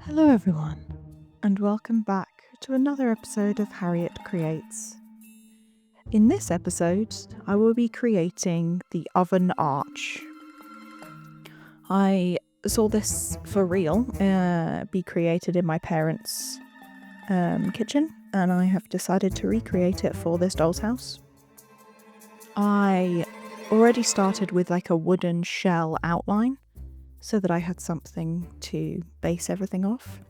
Hello, everyone, and welcome back to another episode of Harriet Creates. In this episode, I will be creating the oven arch. I saw this for real be created in my parents' kitchen, and I have decided to recreate it for this doll's house. I already started with like a wooden shell outline so that I had something to base everything off.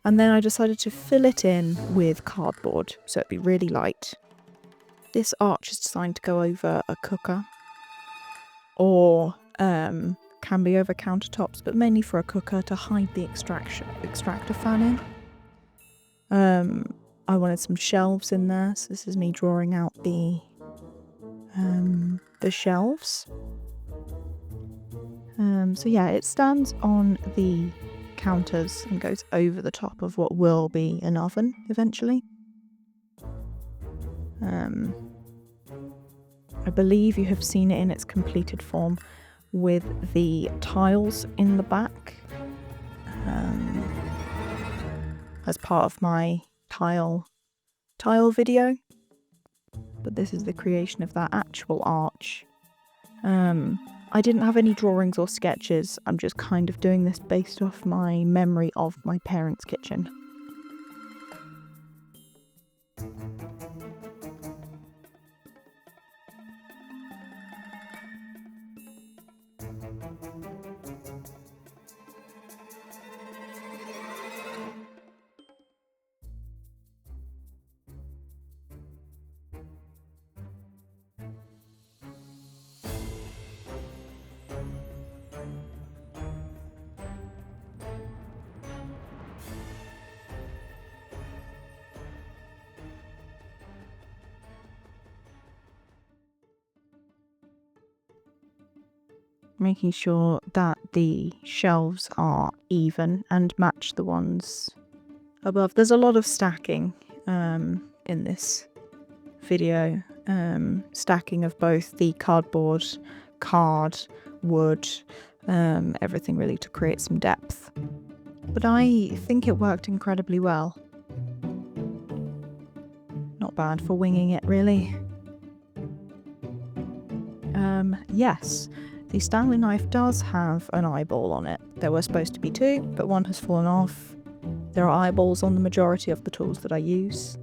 And then I decided to fill it in with cardboard, so it'd be really light. This arch is designed to go over a cooker, or can be over countertops, but mainly for a cooker to hide the extractor fan in. I wanted some shelves in there, so this is me drawing out the shelves. So yeah, it stands on the counters and goes over the top of what will be an oven eventually. I believe you have seen it in its completed form with the tiles in the back as part of my tile video, but this is the creation of that actual arch. I didn't have any drawings or sketches. I'm just kind of doing this based off my memory of my parents' kitchen. Making sure that the shelves are even and match the ones above. There's a lot of stacking in this video, stacking of both the cardboard, wood, everything really to create some depth. But I think it worked incredibly well. Not bad for winging it, really. Yes, the Stanley knife does have an eyeball on it. There were supposed to be two, but one has fallen off. There are eyeballs on the majority of the tools that I use.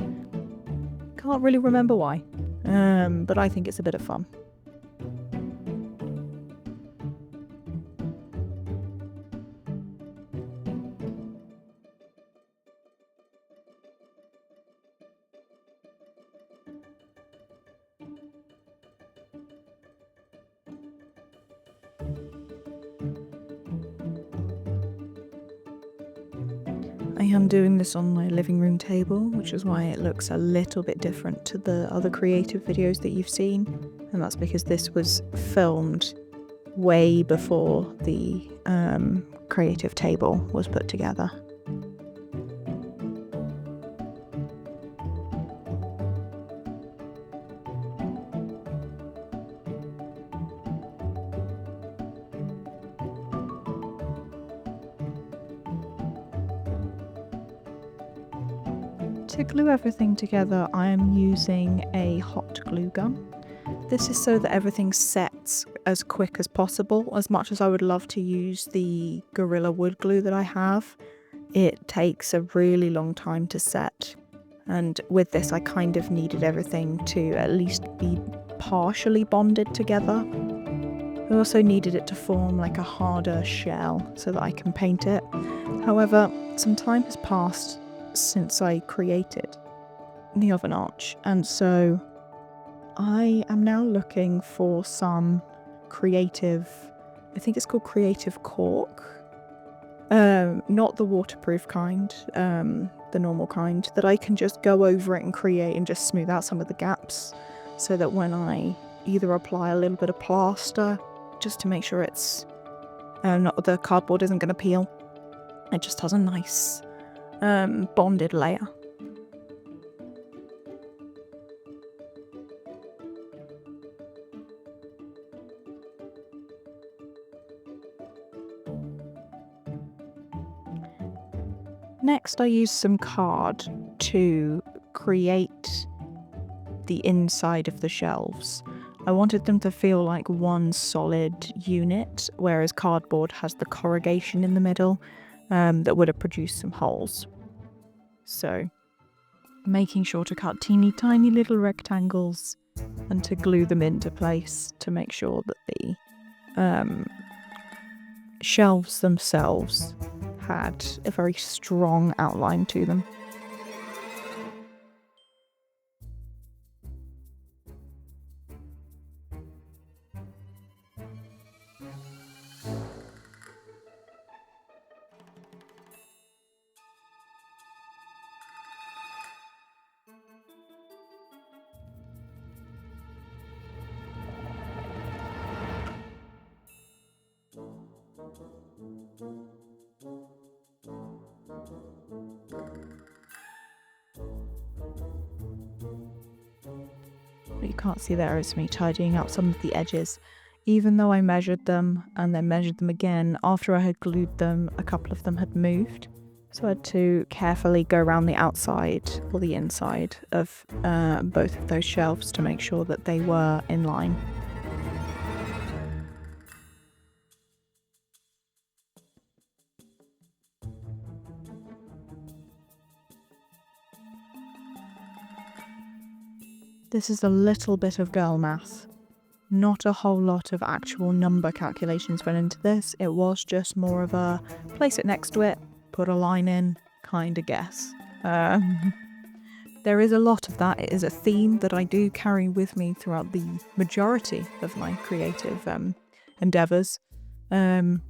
Can't really remember why, but I think it's a bit of fun. I am doing this on my living room table, which is why it looks a little bit different to the other creative videos that you've seen, and that's because this was filmed way before the creative table was put together. To glue everything together, I am using a hot glue gun. This is so that everything sets as quick as possible. As much as I would love to use the Gorilla Wood glue that I have, it takes a really long time to set. And with this, I kind of needed everything to at least be partially bonded together. I also needed it to form like a harder shell so that I can paint it. However, some time has passed since I created the oven arch, and so I am now looking for some creative, I think it's called creative cork, not the waterproof kind, the normal kind, that I can just go over it and create and just smooth out some of the gaps, so that when I either apply a little bit of plaster just to make sure it's the cardboard isn't going to peel, it just has a nice bonded layer. Next, I used some card to create the inside of the shelves. I wanted them to feel like one solid unit, whereas cardboard has the corrugation in the middle that would have produced some holes. So, making sure to cut teeny tiny little rectangles and to glue them into place to make sure that the shelves themselves had a very strong outline to them. What you can't see there is me tidying up some of the edges. Even though I measured them and then measured them again, after I had glued them, a couple of them had moved. So I had to carefully go around the outside or the inside of both of those shelves to make sure that they were in line. This is a little bit of girl math. Not a whole lot of actual number calculations went into this. It was just more of a place it next to it, put a line in, kind of guess. There is a lot of that. It is a theme that I do carry with me throughout the majority of my creative endeavours. Not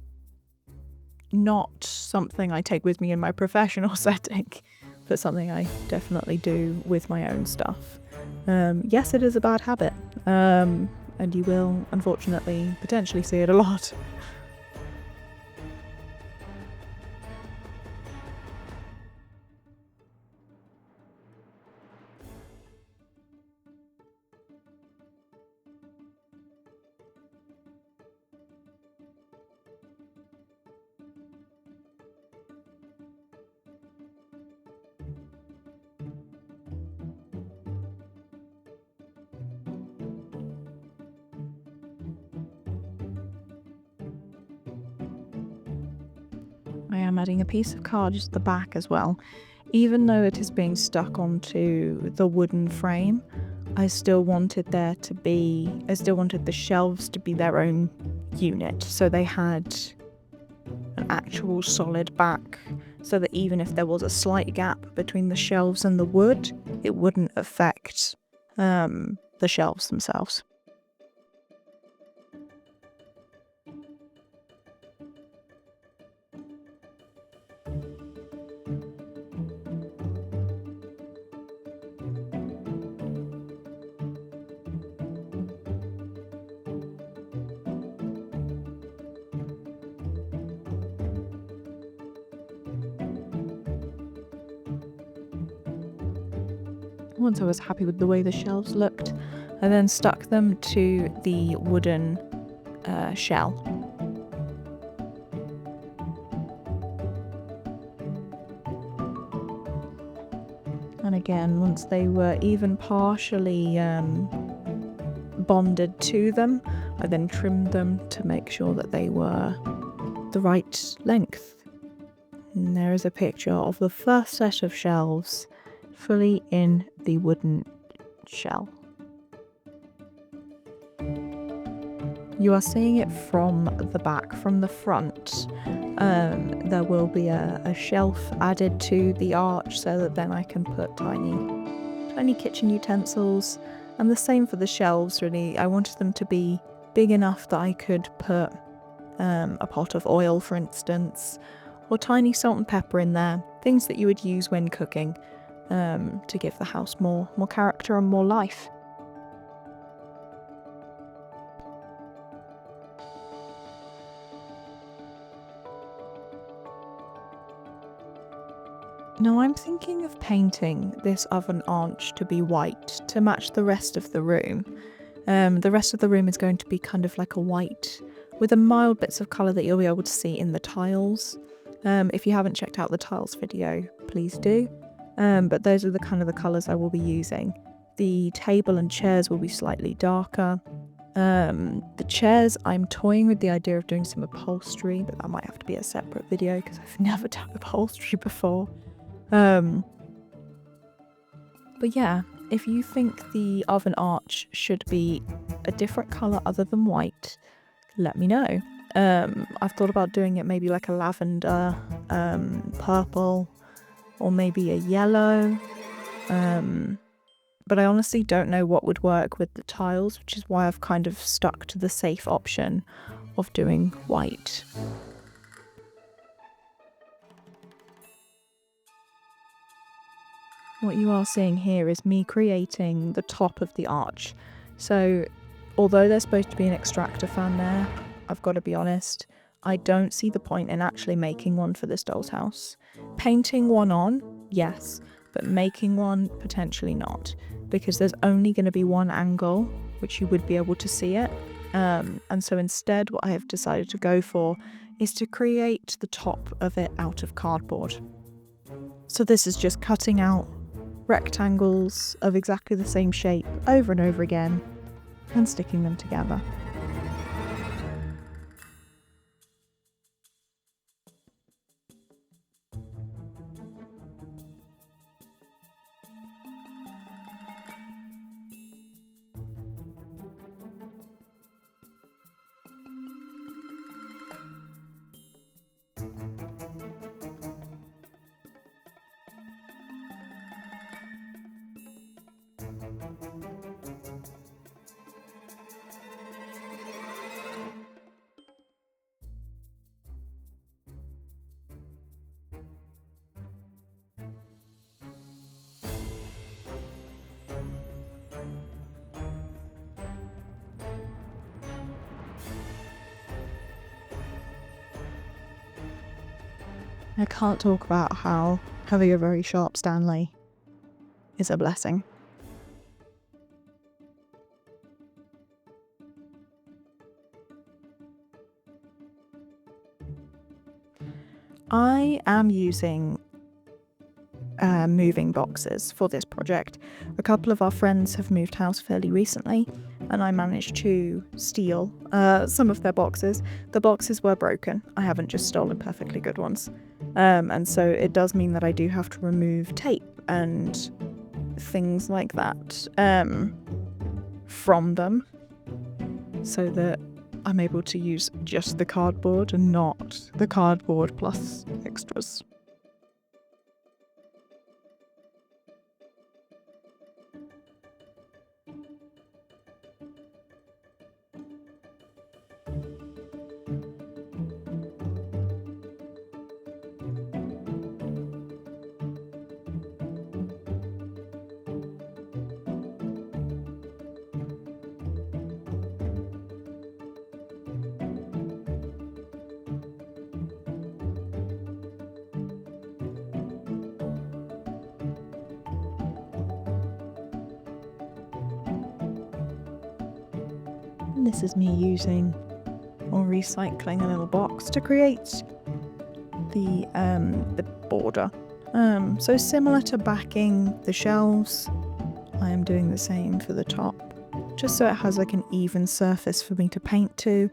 something I take with me in my professional setting, but something I definitely do with my own stuff. Yes, it is a bad habit, and you will, unfortunately, potentially see it a lot. I am adding a piece of card just at the back as well. Even though it is being stuck onto the wooden frame, I still wanted the shelves to be their own unit. So they had an actual solid back, so that even if there was a slight gap between the shelves and the wood, it wouldn't affect the shelves themselves. Once I was happy with the way the shelves looked, I then stuck them to the wooden shell. And again, once they were even partially bonded to them, I then trimmed them to make sure that they were the right length. And there is a picture of the first set of shelves fully in the wooden shell. You are seeing it from the back. From the front, there will be a shelf added to the arch so that then I can put tiny kitchen utensils, and the same for the shelves really. I wanted them to be big enough that I could put a pot of oil, for instance, or tiny salt and pepper in there, things that you would use when cooking, to give the house more character and more life. Now I'm thinking of painting this oven arch to be white to match the rest of the room. The rest of the room is going to be kind of like a white with a mild bits of colour that you'll be able to see in the tiles. If you haven't checked out the tiles video, please do. But those are the kind of the colours I will be using. The table and chairs will be slightly darker. The chairs, I'm toying with the idea of doing some upholstery, but that might have to be a separate video because I've never done upholstery before. But yeah, if you think the oven arch should be a different colour other than white, let me know. I've thought about doing it maybe like a lavender, purple, or maybe a yellow. But I honestly don't know what would work with the tiles, which is why I've kind of stuck to the safe option of doing white. What you are seeing here is me creating the top of the arch. So although there's supposed to be an extractor fan there, I've got to be honest, I don't see the point in actually making one for this doll's house. Painting one on, yes, but making one, potentially not, because there's only going to be one angle which you would be able to see it. And so instead what I have decided to go for is to create the top of it out of cardboard. So this is just cutting out rectangles of exactly the same shape over and over again and sticking them together. I can't talk about how having a very sharp Stanley is a blessing. I am using moving boxes for this project. A couple of our friends have moved house fairly recently, and I managed to steal some of their boxes. The boxes were broken. I haven't just stolen perfectly good ones. And so it does mean that I do have to remove tape and things like that from them, so that I'm able to use just the cardboard and not the cardboard plus extras. And this is me using or recycling a little box to create the border. So similar to backing the shelves, I am doing the same for the top, just so it has like an even surface for me to paint to,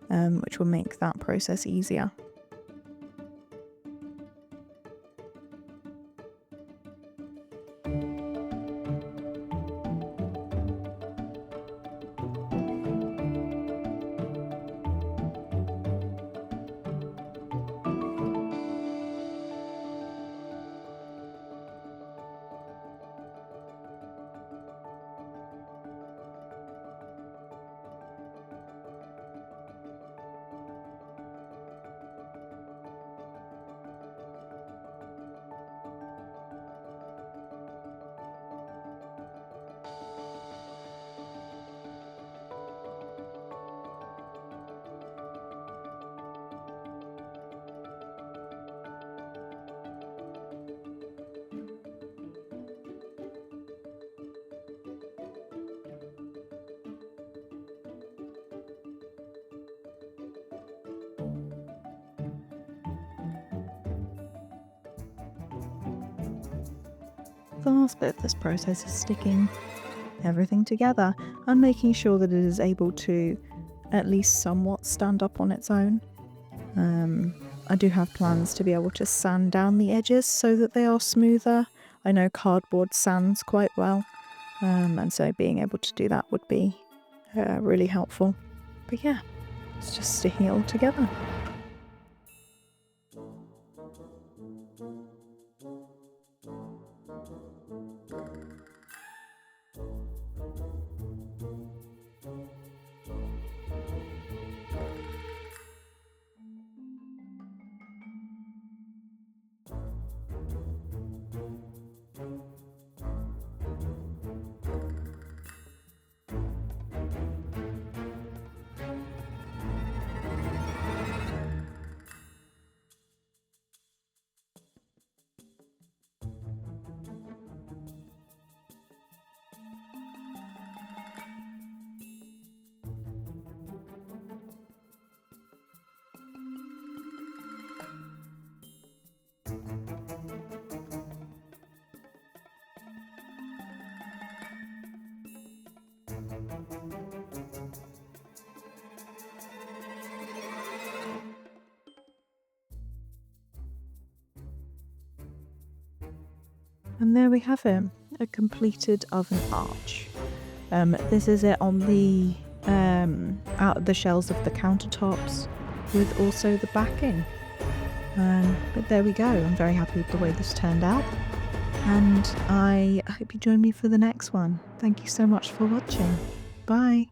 which will make that process easier. last bit of this process is sticking everything together and making sure that it is able to at least somewhat stand up on its own. I do have plans to be able to sand down the edges so that they are smoother. I know cardboard sands quite well, and so being able to do that would be really helpful. But yeah, it's just sticking it all together. And there we have it, a completed oven arch. This is it on the out of the shells of the countertops, with also the backing. But there we go. I'm very happy with the way this turned out, and I hope you join me for the next one. Thank you so much for watching. Bye.